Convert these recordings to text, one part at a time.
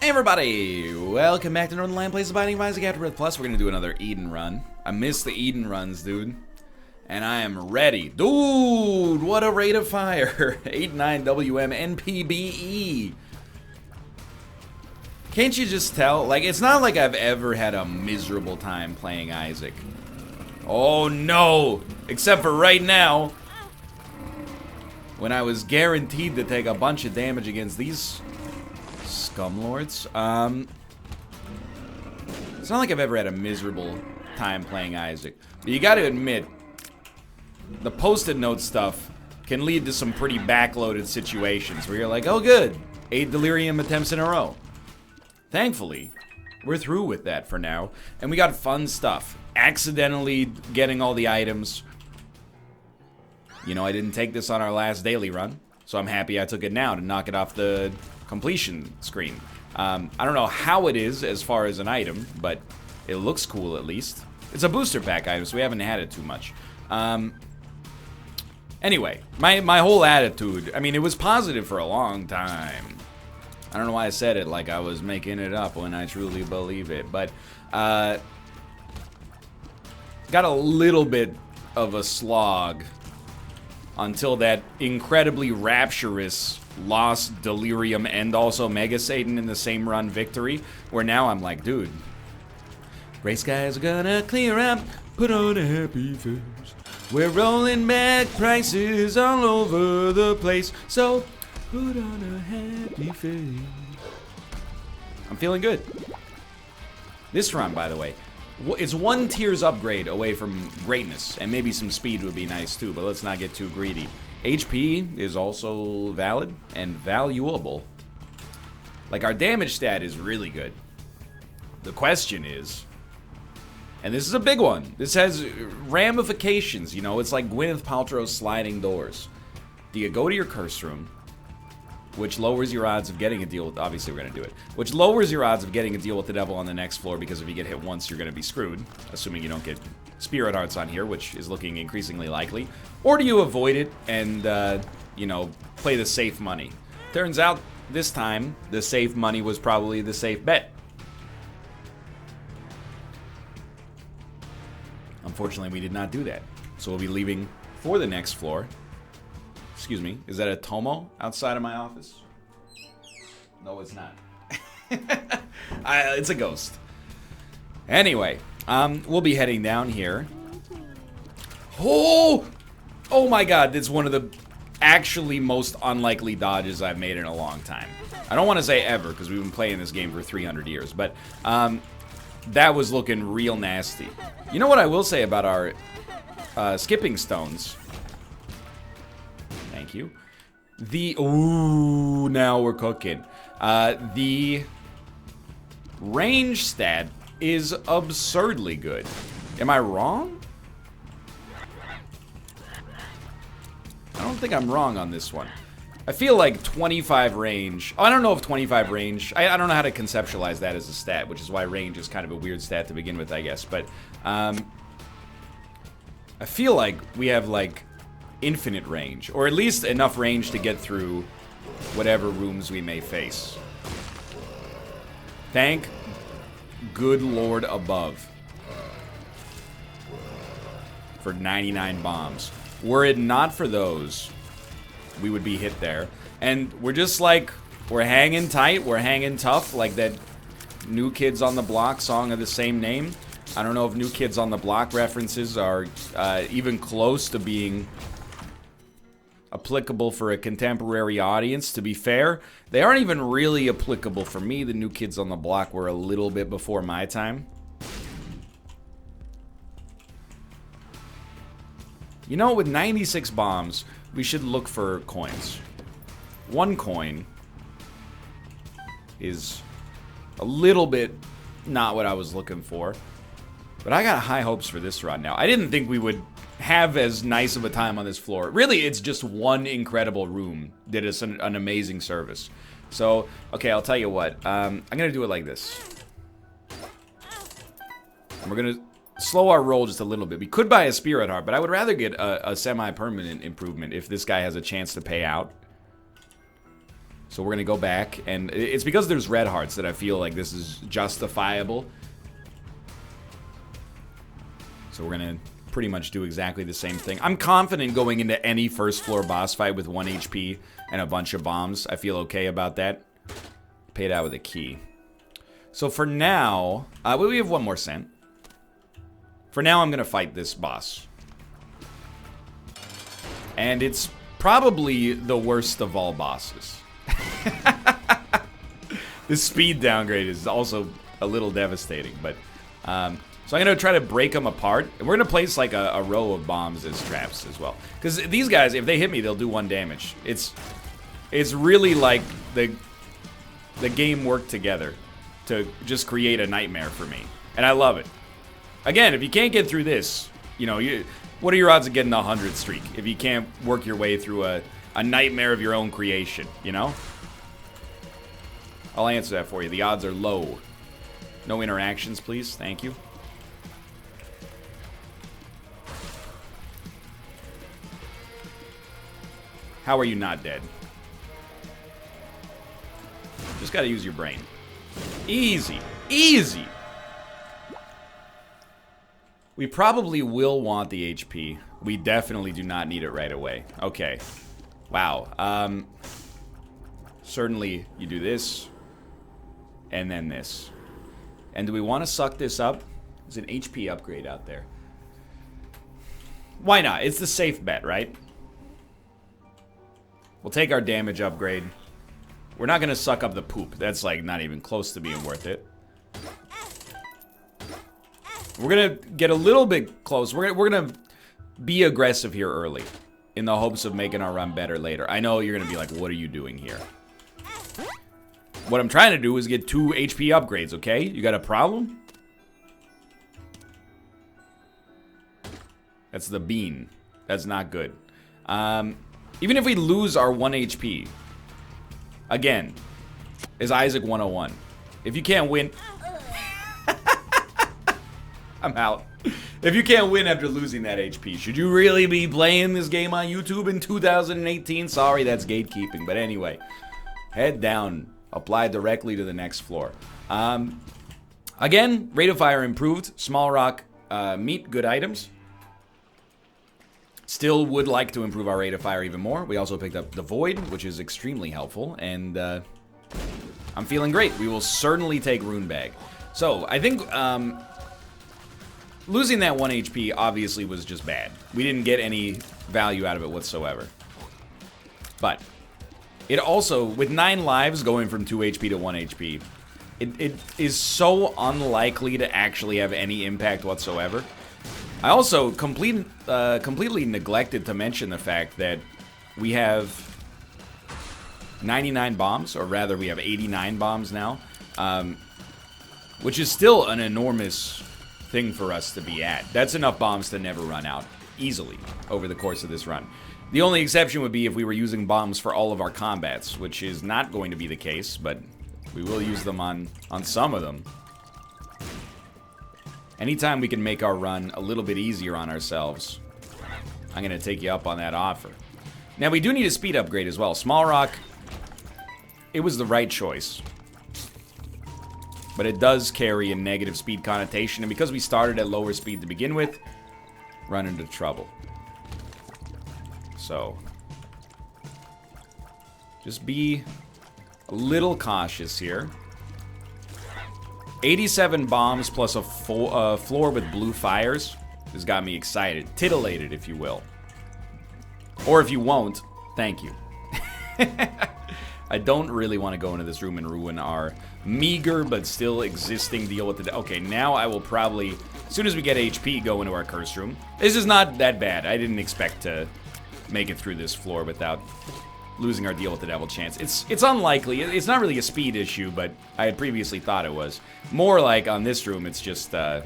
Hey everybody! Welcome back to Northernlion Plays Abiding by Isaac AFTERBIRTH Plus. We're gonna do another Eden run. I missed the Eden runs, dude. And I am ready. Dude, what a rate of fire. 89WM NPBE. Can't you just tell? Like, it's not like I've ever had a miserable time playing Isaac. Oh no! Except for right now, when I was guaranteed to take a bunch of damage against these Scumlords. It's not like I've ever had a miserable time playing Isaac. But you gotta admit, the post-it note stuff can lead to some pretty backloaded situations where you're like, oh good, 8 delirium attempts in a row. Thankfully, we're through with that for now. And we got fun stuff. Accidentally getting all the items. You know, I didn't take this on our last daily run, so I'm happy I took it now to knock it off the completion screen. I don't know how it is as far as an item, but it looks cool at least. It's a booster pack item, so we haven't had it too much. Anyway, my whole attitude, I mean, it was positive for a long time. I don't know why I said it like I was making it up when I truly believe it, but got a little bit of a slog until that incredibly rapturous Lost, Delirium, and also Mega Satan in the same run victory, where now I'm like, dude, gray skies are gonna clear up, put on a happy face. We're rolling back prices all over the place, so put on a happy face. I'm feeling good. This run, by the way, it's 1 tier's upgrade away from greatness, and maybe some speed would be nice too, but let's not get too greedy. HP is also valid and valuable. Like, our damage stat is really good. The question is, and this is a big one, this has ramifications, you know, it's like Gwyneth Paltrow's sliding doors. Do you go to your curse room, which lowers your odds of getting a deal with, obviously we're gonna do it, which lowers your odds of getting a deal with the devil on the next floor, because if you get hit once, you're gonna be screwed, assuming you don't get spirit hearts on here, which is looking increasingly likely. Or do you avoid it and, you know, play the safe money? Turns out, this time, the safe money was probably the safe bet. Unfortunately, we did not do that. So we'll be leaving for the next floor. Excuse me, is that a Tomo outside of my office? No, it's not. It's a ghost. Anyway, we'll be heading down here. Oh my god, that's one of the actually most unlikely dodges I've made in a long time. I don't want to say ever, because we've been playing this game for 300 years, but that was looking real nasty. You know what I will say about our skipping stones? Thank you. Ooh, now we're cooking. The range stat is absurdly good. Am I wrong? I don't think I'm wrong on this one. I feel like 25 range. Oh, I don't know if 25 range. I don't know how to conceptualize that as a stat, which is why range is kind of a weird stat to begin with, I guess. But I feel like we have like infinite range, or at least enough range to get through whatever rooms we may face. Thank good Lord above for 99 bombs. Were it not for those, we would be hit there. And we're just like, we're hanging tight, we're hanging tough, like that New Kids on the Block song of the same name. I don't know if New Kids on the Block references are even close to being applicable for a contemporary audience. To be fair, they aren't even really applicable for me. The New Kids on the Block were a little bit before my time. You know, with 96 bombs, we should look for coins. 1 coin is a little bit not what I was looking for, but I got high hopes for this run now. I didn't think we would have as nice of a time on this floor. Really, it's just one incredible room did us an amazing service. So, okay, I'll tell you what. I'm gonna do it like this. And we're gonna slow our roll just a little bit. We could buy a spirit heart, but I would rather get a semi-permanent improvement if this guy has a chance to pay out. So we're going to go back, and it's because there's red hearts that I feel like this is justifiable. So we're going to pretty much do exactly the same thing. I'm confident going into any first floor boss fight with 1 HP and a bunch of bombs. I feel okay about that. Paid out with a key. So for now, we have 1 more cent. For now, I'm going to fight this boss. And it's probably the worst of all bosses. This speed downgrade is also a little devastating, but so I'm gonna try to break them apart, and we're gonna place like a row of bombs as traps as well, because these guys, if they hit me, they'll do 1 damage. It's really like the game worked together to just create a nightmare for me, and I love it. Again, if you can't get through this, you know, what are your odds of getting a 100 streak if you can't work your way through a nightmare of your own creation, you know? I'll answer that for you. The odds are low. No interactions, please. Thank you. How are you not dead? Just gotta use your brain. Easy. Easy. We probably will want the HP. We definitely do not need it right away. Okay. Wow. Certainly you do this. And then this. And do we want to suck this up? There's an HP upgrade out there. Why not? It's the safe bet, right? We'll take our damage upgrade. We're not going to suck up the poop. That's like not even close to being worth it. We're going to get a little bit close. We're going to be aggressive here early in the hopes of making our run better later. I know you're going to be like, what are you doing here? What I'm trying to do is get 2 HP upgrades, okay? You got a problem? That's the bean. That's not good. Even if we lose our 1 HP, again, is Isaac 101. If you can't win... I'm out. If you can't win after losing that HP, should you really be playing this game on YouTube in 2018? Sorry, that's gatekeeping. But anyway, head down. Apply directly to the next floor. Again, rate of fire improved. Small rock, meat, good items. Still would like to improve our rate of fire even more. We also picked up the void, which is extremely helpful. And I'm feeling great. We will certainly take rune bag. So I think losing that 1 HP obviously was just bad. We didn't get any value out of it whatsoever. But it also, with 9 lives going from 2 HP to 1 HP, it is so unlikely to actually have any impact whatsoever. I also completely neglected to mention the fact that we have 99 bombs, or rather we have 89 bombs now, which is still an enormous thing for us to be at. That's enough bombs to never run out easily over the course of this run. The only exception would be if we were using bombs for all of our combats, which is not going to be the case, but we will use them on some of them. Anytime we can make our run a little bit easier on ourselves, I'm going to take you up on that offer. Now, we do need a speed upgrade as well. Small rock, it was the right choice. But it does carry a negative speed connotation, and because we started at lower speed to begin with, run into trouble. So, just be a little cautious here. 87 bombs plus a floor with blue fires has got me excited. Titillated, if you will. Or if you won't, thank you. I don't really want to go into this room and ruin our meager but still existing deal with the... Okay, now I will probably, as soon as we get HP, go into our curse room. This is not that bad. I didn't expect to make it through this floor without losing our deal with the devil chance. It's unlikely. It's not really a speed issue, but I had previously thought it was. More like on this room, it's just a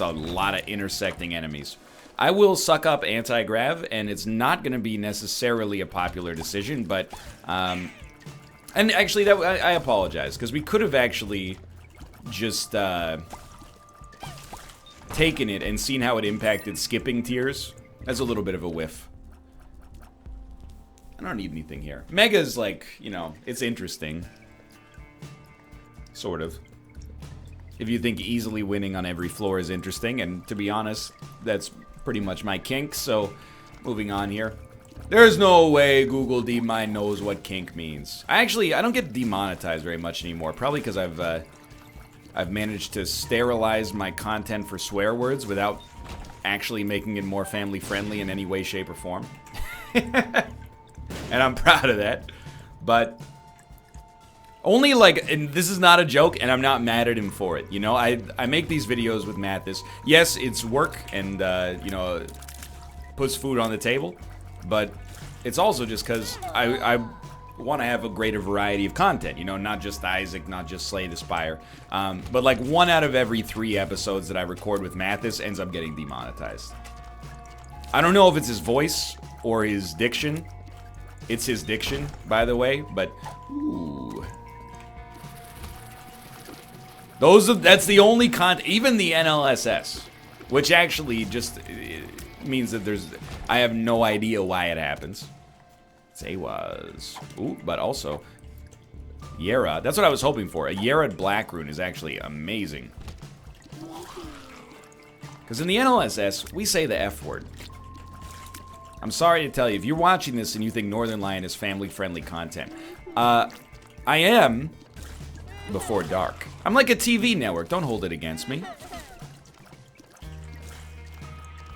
lot of intersecting enemies. I will suck up anti-grav, and it's not going to be necessarily a popular decision, but and actually that I apologize, because we could have actually just taken it and seen how it impacted skipping tiers. That's a little bit of a whiff. don't need anything here. Mega's like, you know, it's interesting. Sort of. If you think easily winning on every floor is interesting, and to be honest, that's pretty much my kink, so moving on here. There's no way Google DeepMind knows what kink means. I don't get demonetized very much anymore, probably because I've managed to sterilize my content for swear words without actually making it more family friendly in any way, shape, or form. And I'm proud of that. But only like, and this is not a joke, and I'm not mad at him for it. You know, I make these videos with Mathis. Yes, it's work and, you know, puts food on the table. But it's also just because I want to have a greater variety of content. You know, not just Isaac, not just Slay the Spire. But like 1 out of every 3 episodes that I record with Mathis ends up getting demonetized. I don't know if it's his voice or his diction. It's his diction, by the way, but ooh. That's the only content, even the NLSS, which actually just means that I have no idea why it happens. Say was. Ooh, but also, Yera, that's what I was hoping for. A Yera Black Rune is actually amazing. Because in the NLSS, we say the F word. I'm sorry to tell you, if you're watching this and you think Northernlion is family-friendly content, I am before dark. I'm like a TV network. Don't hold it against me.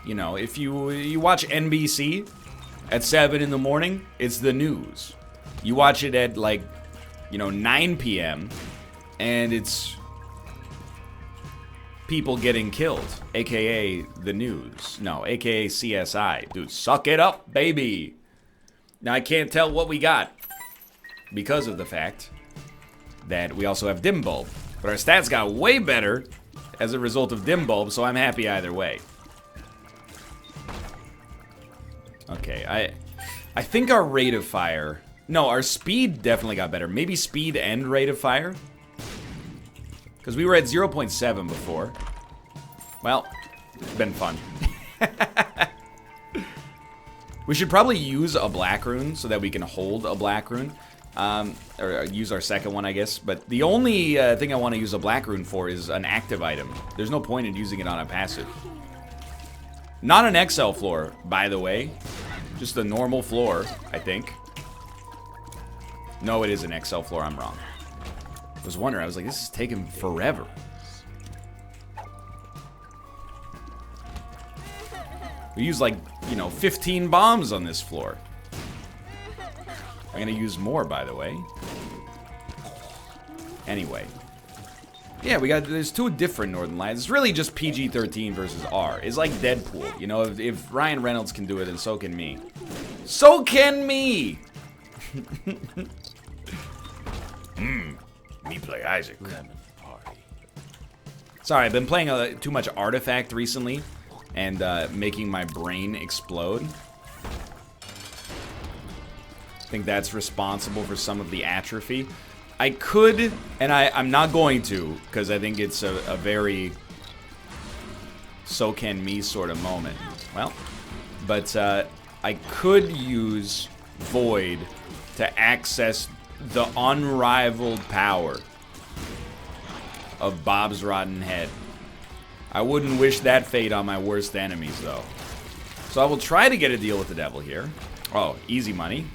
You know, if you watch NBC at 7 in the morning, it's the news. You watch it at like, you know, 9 p.m. and it's people getting killed, aka the news. No, aka CSI. Dude, suck it up, baby. Now I can't tell what we got because of the fact that we also have Dim Bulb. But our stats got way better as a result of Dim Bulb, so I'm happy either way. Okay, I think our rate of fire... No, our speed definitely got better. Maybe speed and rate of fire? Because we were at 0.7 before. Well, it's been fun. We should probably use a black rune so that we can hold a black rune. Or use our second one, I guess. But the only thing I want to use a black rune for is an active item. There's no point in using it on a passive. Not an XL floor, by the way. Just a normal floor, I think. No, it is an XL floor. I'm wrong. I was wondering. I was like, this is taking forever. We use like, you know, 15 bombs on this floor. I'm gonna use more, by the way. Anyway. Yeah, there's 2 different Northernlions. It's really just PG-13 versus R. It's like Deadpool. You know, if Ryan Reynolds can do it, then so can me. So can me! Me play Isaac. Sorry, I've been playing too much Artifact recently, and making my brain explode. I think that's responsible for some of the atrophy. I could, and I'm not going to, because I think it's a very so can me sort of moment. Well, but I could use Void to access the unrivaled power of Bob's Rotten Head. I wouldn't wish that fate on my worst enemies, though. So I will try to get a deal with the devil here. Oh, easy money.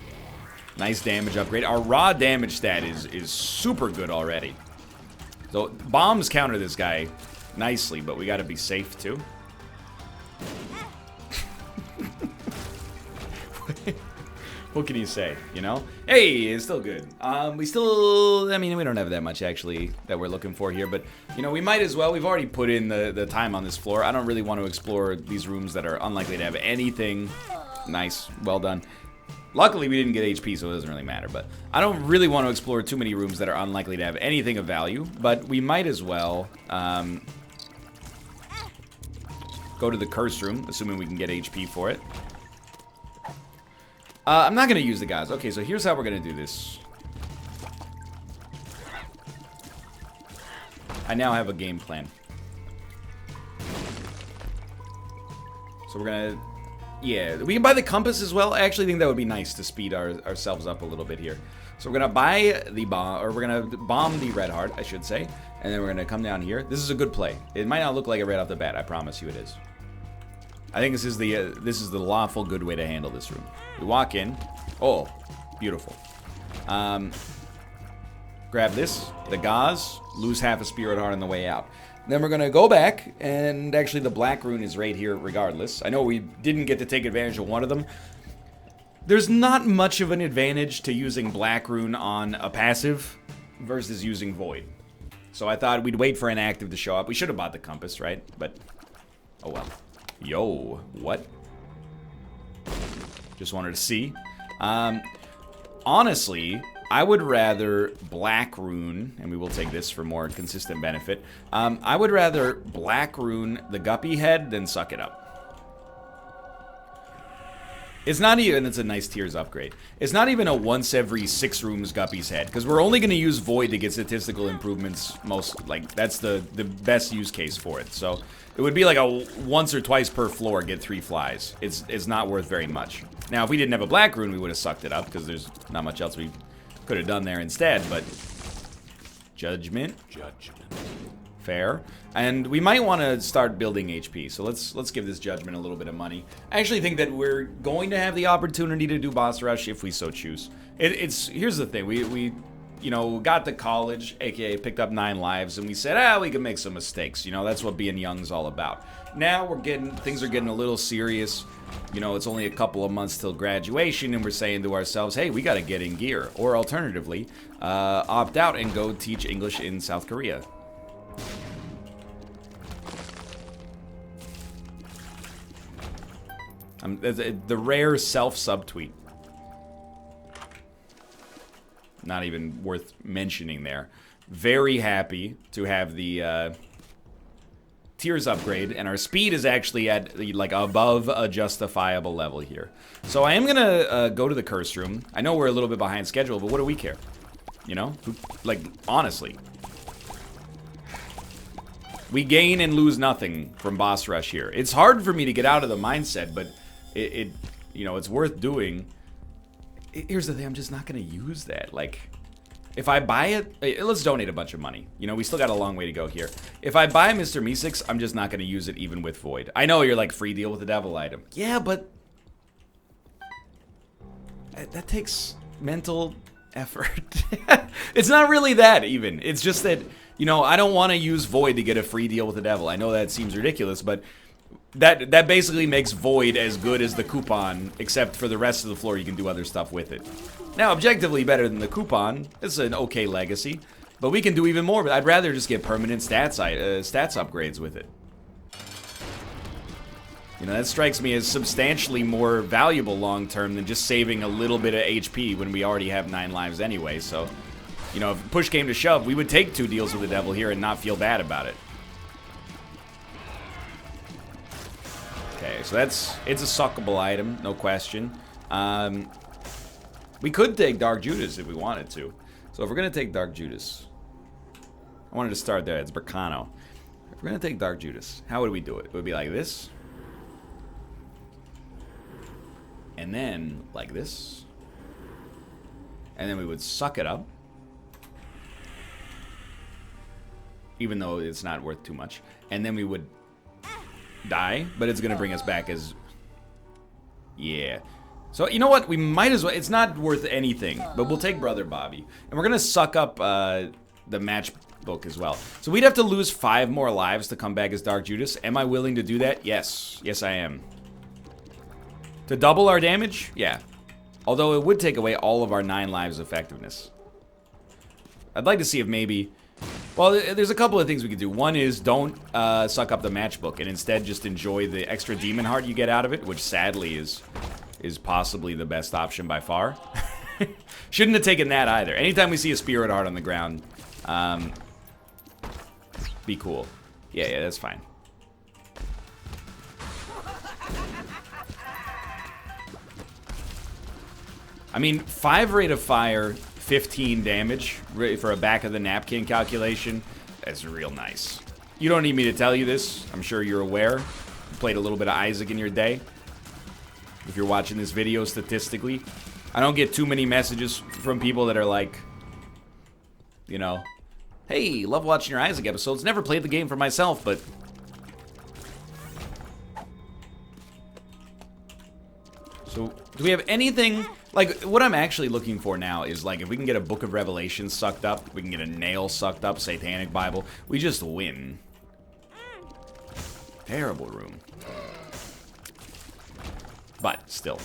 Nice damage upgrade. Our raw damage stat is super good already. So bombs counter this guy nicely, but we gotta be safe too. What can you say, you know? Hey, it's still good. I mean, we don't have that much actually that we're looking for here, but you know, we might as well. We've already put in the time on this floor. I don't really want to explore these rooms that are unlikely to have anything. Nice, well done. Luckily, we didn't get HP, so it doesn't really matter, but I don't really want to explore too many rooms that are unlikely to have anything of value, but we might as well go to the curse room, assuming we can get HP for it. I'm not going to use the guys. Okay, so here's how we're going to do this. I now have a game plan. So we're going to Yeah, we can buy the compass as well. I actually think that would be nice to speed ourselves up a little bit here. So we're gonna buy the bomb, or we're gonna bomb the red heart, I should say, and then we're gonna come down here. This is a good play. It might not look like it right off the bat. I promise you, it is. I think this is the lawful good way to handle this room. We walk in. Oh, beautiful. Grab this, the gauze, lose half a spirit heart on the way out. Then we're gonna go back, and actually the black rune is right here regardless. I know we didn't get to take advantage of one of them. There's not much of an advantage to using black rune on a passive versus using void. So I thought we'd wait for an active to show up. We should have bought the compass, right? But, oh well. Yo, what? Just wanted to see. Honestly, I would rather black rune, and we will take this for more consistent benefit. I would rather black rune the guppy head than suck it up. It's not even, it's a nice tiers upgrade. It's not even a once every 6 rooms guppy's head, because we're only going to use void to get statistical improvements. That's the best use case for it. So it would be like a once or twice per floor get 3 flies. It's not worth very much. Now if we didn't have a black rune, we would have sucked it up, because there's not much else we could have done there instead. But judgment. Fair. And we might want to start building HP, so let's give this judgment a little bit of money. I actually think that we're going to have the opportunity to do boss rush if we so choose. Here's the thing, we you know, got to college, aka picked up 9 lives, and we said, we can make some mistakes. You know, that's what being young's all about. Now things are getting a little serious. You know, it's only a couple of months till graduation, and we're saying to ourselves, hey, we got to get in gear. Or alternatively, opt out and go teach English in South Korea. The rare self-subtweet. Not even worth mentioning there. Very happy to have the tiers upgrade, and our speed is actually at like above a justifiable level here. So I am gonna go to the curse room. I know we're a little bit behind schedule, but what do we care? You know, like honestly. We gain and lose nothing from boss rush here. It's hard for me to get out of the mindset, but you know, it's worth doing. Here's the thing, I'm just not gonna use that. Like, if I buy it, let's donate a bunch of money. You know, we still got a long way to go here. If I buy Mr. Meeseeks, I'm just not gonna use it even with void. I know you're like free deal with the devil item. Yeah, but that takes mental effort. It's not really that even. It's just that, you know, I don't want to use void to get a free deal with the devil. I know that seems ridiculous, but that basically makes void as good as the coupon, except for the rest of the floor you can do other stuff with it. Now, objectively better than the coupon. It's an okay legacy, but we can do even more. But I'd rather just get permanent stats upgrades with it. You know, that strikes me as substantially more valuable long term than just saving a little bit of HP when we already have 9 lives anyway. So, you know, if push came to shove, we would take 2 deals with the devil here and not feel bad about it. Okay, so it's a suckable item, no question. We could take Dark Judas if we wanted to. So if we're gonna take Dark Judas, I wanted to start there. It's Berkano. If we're gonna take Dark Judas, how would we do it? It would be like this, and then like this, and then we would suck it up, even though it's not worth too much, and then we would die, but it's gonna bring us back as, yeah. So you know what, we might as well, it's not worth anything, but we'll take Brother Bobby, and we're gonna suck up the matchbook as well. So we'd have to lose 5 more lives to come back as Dark Judas. Am I willing to do that? Yes I am. To double our damage? Yeah. Although it would take away all of our 9 lives effectiveness. I'd like to see if maybe, well, there's a couple of things we could do. One is don't suck up the matchbook and instead just enjoy the extra demon heart you get out of it, which sadly is possibly the best option by far. Shouldn't have taken that either. Anytime we see a spirit heart on the ground, be cool. Yeah, that's fine. I mean, 5 rate of fire, 15 damage for a back of the napkin calculation. That's real nice. You don't need me to tell you this. I'm sure you're aware. You played a little bit of Isaac in your day. If you're watching this video statistically, I don't get too many messages from people that are like, you know, hey, love watching your Isaac episodes. Never played the game for myself, but... So, do we have anything... Like, what I'm actually looking for now is, like, if we can get a Book of Revelation sucked up, we can get a nail sucked up, Satanic Bible, we just win. Terrible room. But, still.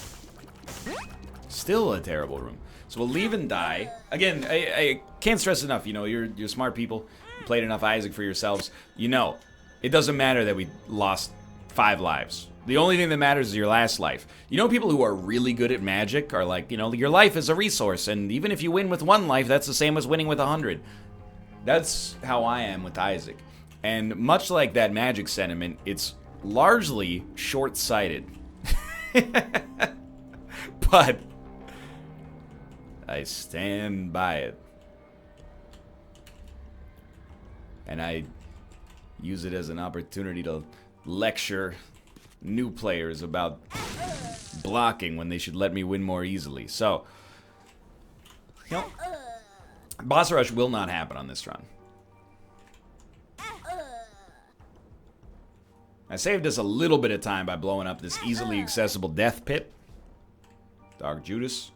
Still a terrible room. So we'll leave and die. Again, I can't stress enough, you know, you're smart people. You played enough Isaac for yourselves. You know, it doesn't matter that we lost 5 lives. The only thing that matters is your last life. You know, people who are really good at magic are like, you know, your life is a resource, and even if you win with 1 life, that's the same as winning with 100. That's how I am with Isaac. And much like that magic sentiment, it's largely short-sighted. But I stand by it. And I use it as an opportunity to lecture new players about blocking when they should let me win more easily. So, you know, boss rush will not happen on this run. I saved us a little bit of time by blowing up this easily accessible death pit. Dark Judas.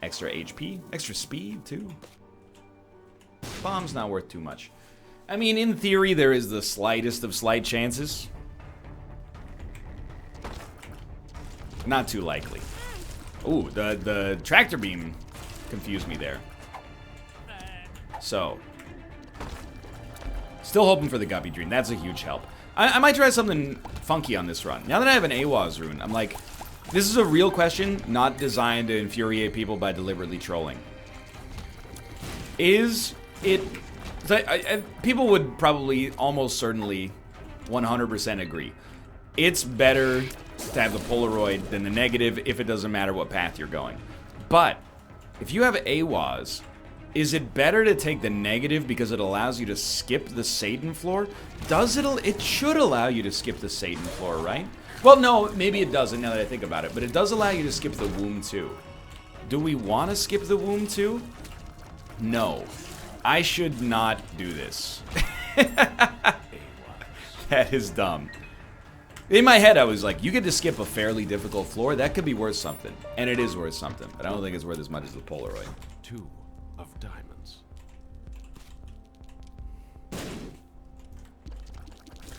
Extra HP. Extra speed, too. Bomb's not worth too much. I mean, in theory, there is the slightest of slight chances. Not too likely. Ooh, the tractor beam confused me there. So, still hoping for the Guppy Dream. That's a huge help. I might try something funky on this run. Now that I have an AWAS rune, I'm like, this is a real question, not designed to infuriate people by deliberately trolling. Is it... people would probably almost certainly 100% agree. It's better to have the Polaroid than the negative if it doesn't matter what path you're going. But if you have AWAS, is it better to take the negative because it allows you to skip the Satan floor? It should allow you to skip the Satan floor, right? Well, no, maybe it doesn't now that I think about it, but it does allow you to skip the womb too. Do we want to skip the womb too? No. I should not do this. That is dumb. In my head, I was like, you get to skip a fairly difficult floor. That could be worth something. And it is worth something. But I don't think it's worth as much as the Polaroid. 2 of diamonds.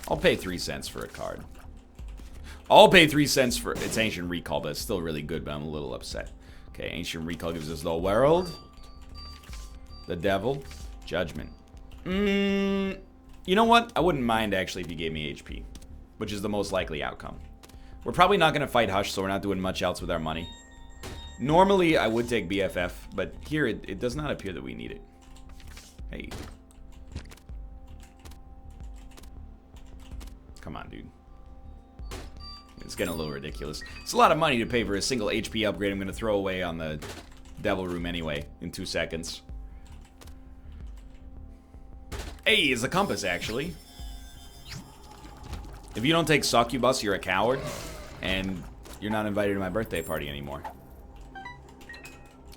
I'll pay 3 cents for a card. I'll pay 3 cents for... It's Ancient Recall, but it's still really good, but I'm a little upset. Okay, Ancient Recall gives us the World. The Devil. Judgment. You know what? I wouldn't mind, actually, if you gave me HP. Which is the most likely outcome. We're probably not going to fight Hush, so we're not doing much else with our money. Normally, I would take BFF, but here it does not appear that we need it. Hey. Come on, dude. It's getting a little ridiculous. It's a lot of money to pay for a single HP upgrade I'm going to throw away on the Devil Room anyway in 2 seconds. Hey, it's a compass, actually. If you don't take Succubus, you're a coward, and you're not invited to my birthday party anymore.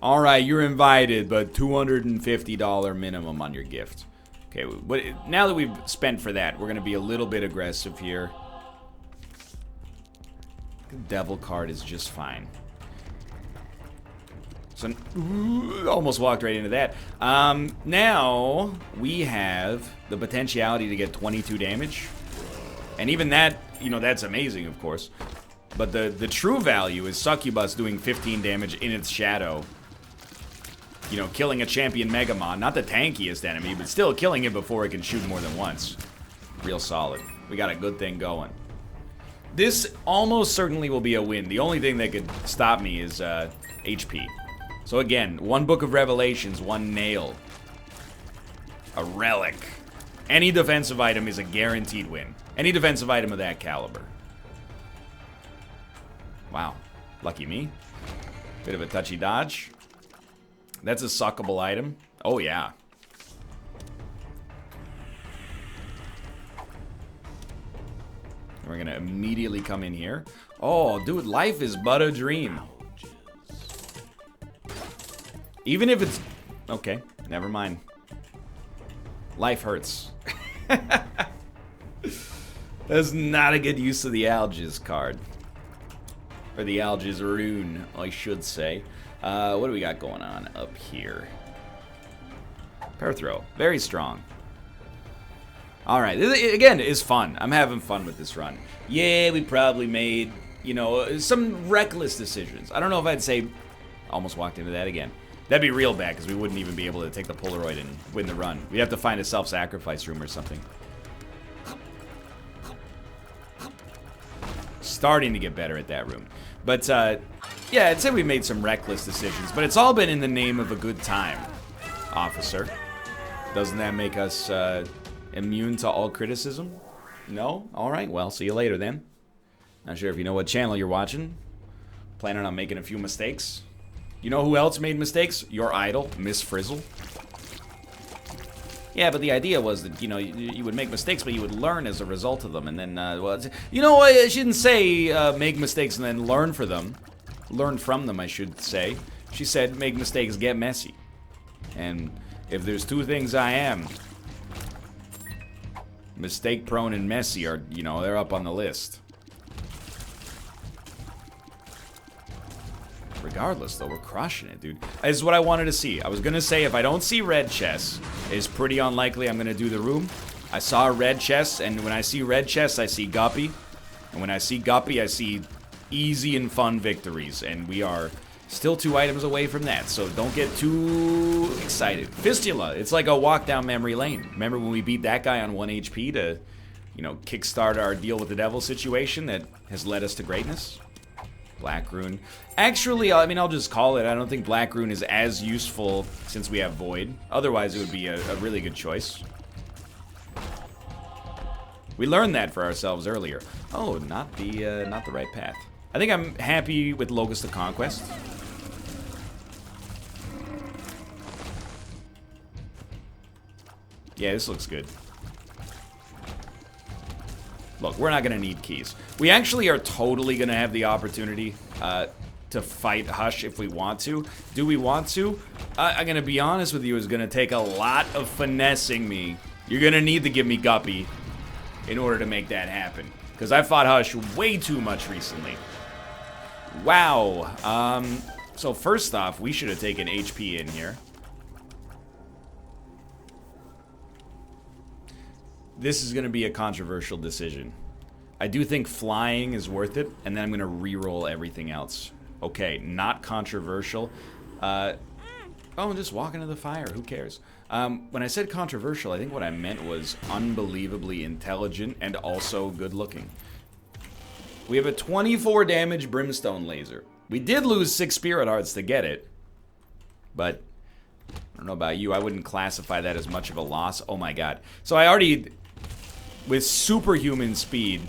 Alright, you're invited, but $250 minimum on your gift. Okay, but now that we've spent for that, we're going to be a little bit aggressive here. The Devil card is just fine. So, almost walked right into that. Now, we have the potentiality to get 22 damage. And even that, you know, that's amazing, of course. But the true value is Succubus doing 15 damage in its shadow. You know, killing a champion Megamon. Not the tankiest enemy, but still killing it before it can shoot more than once. Real solid. We got a good thing going. This almost certainly will be a win. The only thing that could stop me is HP. So again, 1 Book of Revelations, 1 nail. A relic. Any defensive item is a guaranteed win. Any defensive item of that caliber. Wow. Lucky me. Bit of a touchy dodge. That's a suckable item. Oh, yeah. We're gonna immediately come in here. Oh, dude, life is but a dream. Even if it's... Okay, never mind. Life hurts. That's not a good use of the Algiz card. Or the Algiz rune, I should say. What do we got going on up here? Pair throw. Very strong. Alright, again, it's fun. I'm having fun with this run. Yeah, we probably made, you know, some reckless decisions. I don't know if I'd say... Almost walked into that again. That'd be real bad, because we wouldn't even be able to take the Polaroid and win the run. We'd have to find a self-sacrifice room or something. Starting to get better at that room. But, yeah, I'd say we made some reckless decisions, but it's all been in the name of a good time, officer. Doesn't that make us, immune to all criticism? No? Alright, well, see you later then. Not sure if you know what channel you're watching. Planning on making a few mistakes. You know who else made mistakes? Your idol, Miss Frizzle. Yeah, but the idea was that, you know, you would make mistakes, but you would learn as a result of them, and then, well, you know, I shouldn't say make mistakes and then learn for them. Learn from them, I should say. She said, make mistakes, get messy. And if there's two things I am, mistake-prone and messy are, you know, they're up on the list. Regardless, though, we're crushing it, dude. This is what I wanted to see. I was gonna say, if I don't see red chests, it's pretty unlikely I'm gonna do the room. I saw red chests, and when I see red chests, I see Guppy. And when I see Guppy, I see easy and fun victories. And we are still 2 items away from that, so don't get too excited. Fistula, it's like a walk down memory lane. Remember when we beat that guy on 1 HP to, you know, kickstart our deal with the devil situation that has led us to greatness? Black Rune. Actually, I mean, I'll just call it. I don't think Black Rune is as useful since we have Void. Otherwise, it would be a really good choice. We learned that for ourselves earlier. Oh, not the right path. I think I'm happy with Locust of Conquest. Yeah, this looks good. Look, we're not going to need keys. We actually are totally going to have the opportunity to fight Hush if we want to. Do we want to? I'm going to be honest with you, it's going to take a lot of finessing me. You're going to need to give me Guppy in order to make that happen. Because I fought Hush way too much recently. Wow. So first off, we should have taken HP in here. This is going to be a controversial decision. I do think flying is worth it, and then I'm going to re-roll everything else. Okay, not controversial. Oh, just walk into the fire. Who cares? When I said controversial, I think what I meant was unbelievably intelligent and also good-looking. We have a 24 damage Brimstone Laser. We did lose 6 Spirit Hearts to get it, but I don't know about you. I wouldn't classify that as much of a loss. Oh my god. So I already... With superhuman speed...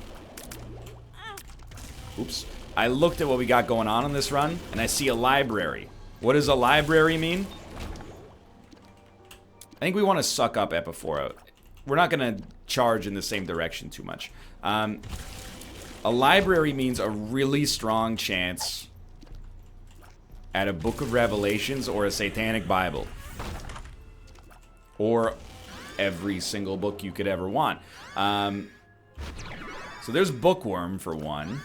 Oops. I looked at what we got going on this run, and I see a library. What does a library mean? I think we want to suck up Epiphora. We're not going to charge in the same direction too much. A library means a really strong chance at a Book of Revelations or a Satanic Bible. Or every single book you could ever want. So there's Bookworm for one.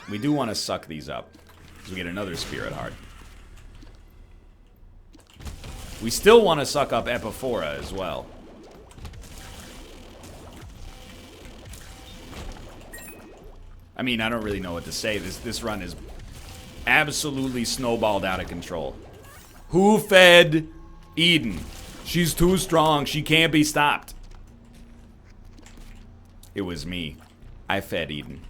We do want to suck these up, because we get another Spirit Heart. We still want to suck up Epiphora as well. I mean, I don't really know what to say. This run is absolutely snowballed out of control. Who fed Eden? She's too strong. She can't be stopped. It was me. I fed Eden.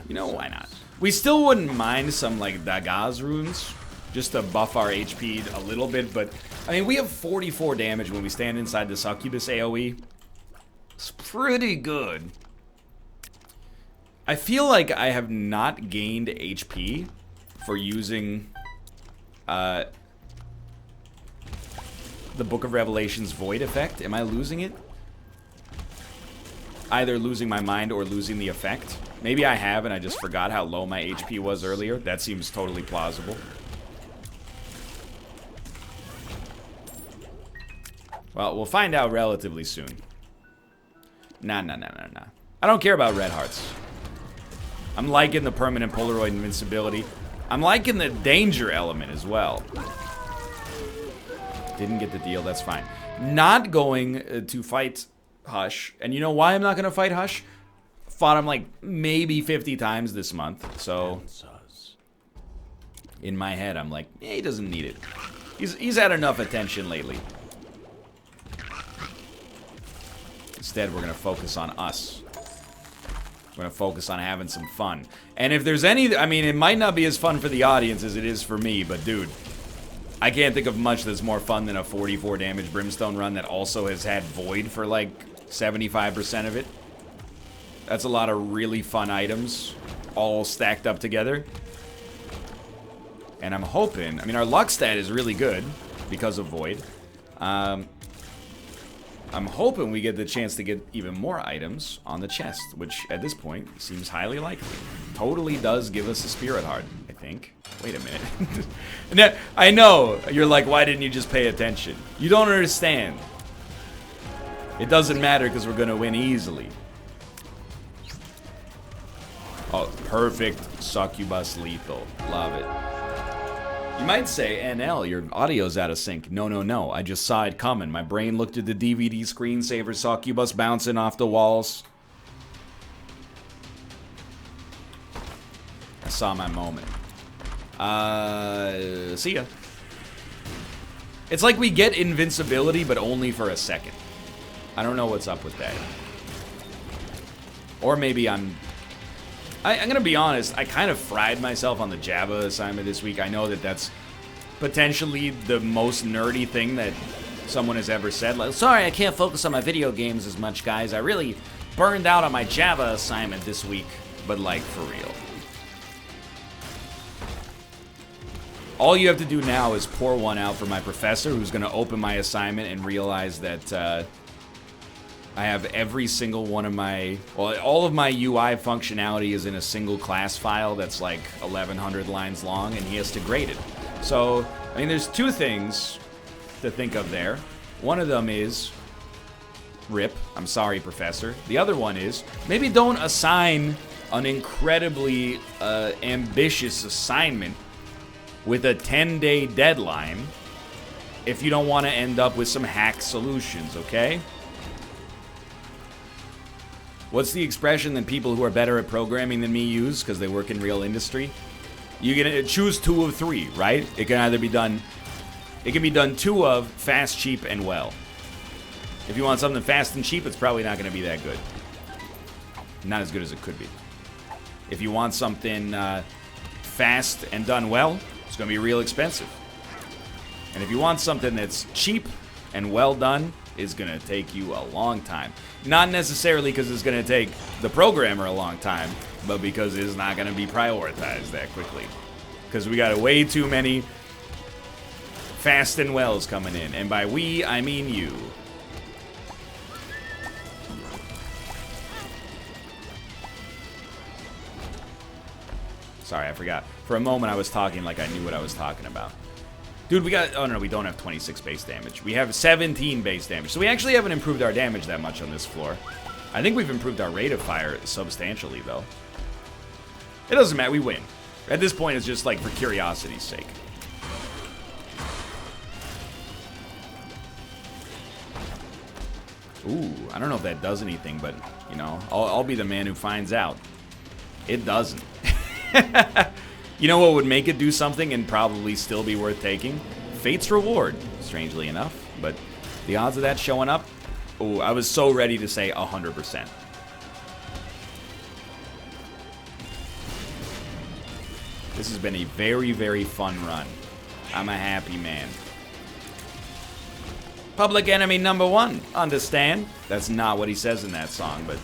You know, why not? We still wouldn't mind some, like, Dagaz runes, just to buff our HP a little bit, but, I mean, we have 44 damage when we stand inside the Succubus AoE. It's pretty good. I feel like I have not gained HP for using the Book of Revelation's void effect. Am I losing it? Either losing my mind or losing the effect. Maybe I have and I just forgot how low my HP was earlier. That seems totally plausible. Well, we'll find out relatively soon. Nah. I don't care about red hearts. I'm liking the permanent Polaroid invincibility. I'm liking the danger element as well. Didn't get the deal, that's fine. Not going to fight Hush. And you know why I'm not going to fight Hush? Fought him like maybe 50 times this month. So in my head, I'm like, he doesn't need it. He's had enough attention lately. Instead, we're going to focus on us. We're going to focus on having some fun. And if there's any... I mean, it might not be as fun for the audience as it is for me, but dude, I can't think of much that's more fun than a 44 damage Brimstone run that also has had Void for like 75% of it. That's a lot of really fun items all stacked up together. And I'm hoping... I mean, our luck stat is really good because of Void. I'm hoping we get the chance to get even more items on the chest, which at this point seems highly likely. Totally does give us a Spirit Heart, I think. Wait a minute. I know, you're like, why didn't you just pay attention? You don't understand. It doesn't matter because we're going to win easily. Oh, perfect Succubus lethal. Love it. You might say, NL, your audio's out of sync. No. I just saw it coming. My brain looked at the DVD screensaver, Succubus bouncing off the walls. I saw my moment. See ya. It's like we get invincibility, but only for a second. I don't know what's up with that. Or maybe I'm gonna be honest, I kind of fried myself on the Jabba assignment this week. I know that that's potentially the most nerdy thing that someone has ever said. Like, sorry, I can't focus on my video games as much, guys. I really burned out on my Jabba assignment this week. But, like, for real. All you have to do now is pour one out for my professor, who's gonna open my assignment and realize that, I have every single one of my... Well, all of my UI functionality is in a single class file that's like 1,100 lines long, and he has to grade it. So, I mean, there's two things to think of there. One of them is... RIP. I'm sorry, Professor. The other one is, maybe don't assign an incredibly ambitious assignment with a 10-day deadline if you don't want to end up with some hack solutions, okay? What's the expression that people who are better at programming than me use because they work in real industry? You can choose 2 of 3, right? It can either be done... It can be done 2 of, fast, cheap, and well. If you want something fast and cheap, it's probably not going to be that good. Not as good as it could be. If you want something fast and done well, it's going to be real expensive. And if you want something that's cheap and well done, it's going to take you a long time. Not necessarily because it's going to take the programmer a long time, but because it's not going to be prioritized that quickly. Because we got way too many fast and wells coming in. And by we, I mean you. Sorry, I forgot. For a moment, I was talking like I knew what I was talking about. Dude, we got... Oh, no, we don't have 26 base damage. We have 17 base damage. So we actually haven't improved our damage that much on this floor. I think we've improved our rate of fire substantially, though. It doesn't matter. We win. At this point, it's just, like, for curiosity's sake. Ooh, I don't know if that does anything, but, you know, I'll be the man who finds out. It doesn't. You know what would make it do something and probably still be worth taking? Fate's Reward, strangely enough. But the odds of that showing up, ooh, I was so ready to say 100%. This has been a very, very fun run. I'm a happy man. Public enemy #1, understand? That's not what he says in that song, but...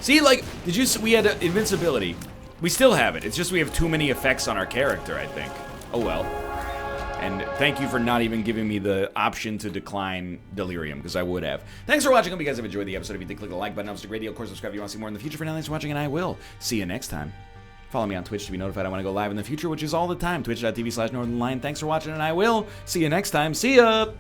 See, like, did you... We had invincibility. We still have it. It's just we have too many effects on our character, I think. Oh well. And thank you for not even giving me the option to decline Delirium, because I would have. Thanks for watching. Hope you guys have enjoyed the episode. If you did, click the like button. It's a great deal. Of course, subscribe if you want to see more in the future. For now, thanks for watching, and I will see you next time. Follow me on Twitch to be notified I want to go live in the future, which is all the time. Twitch.tv/Northernlion. Thanks for watching, and I will see you next time. See ya!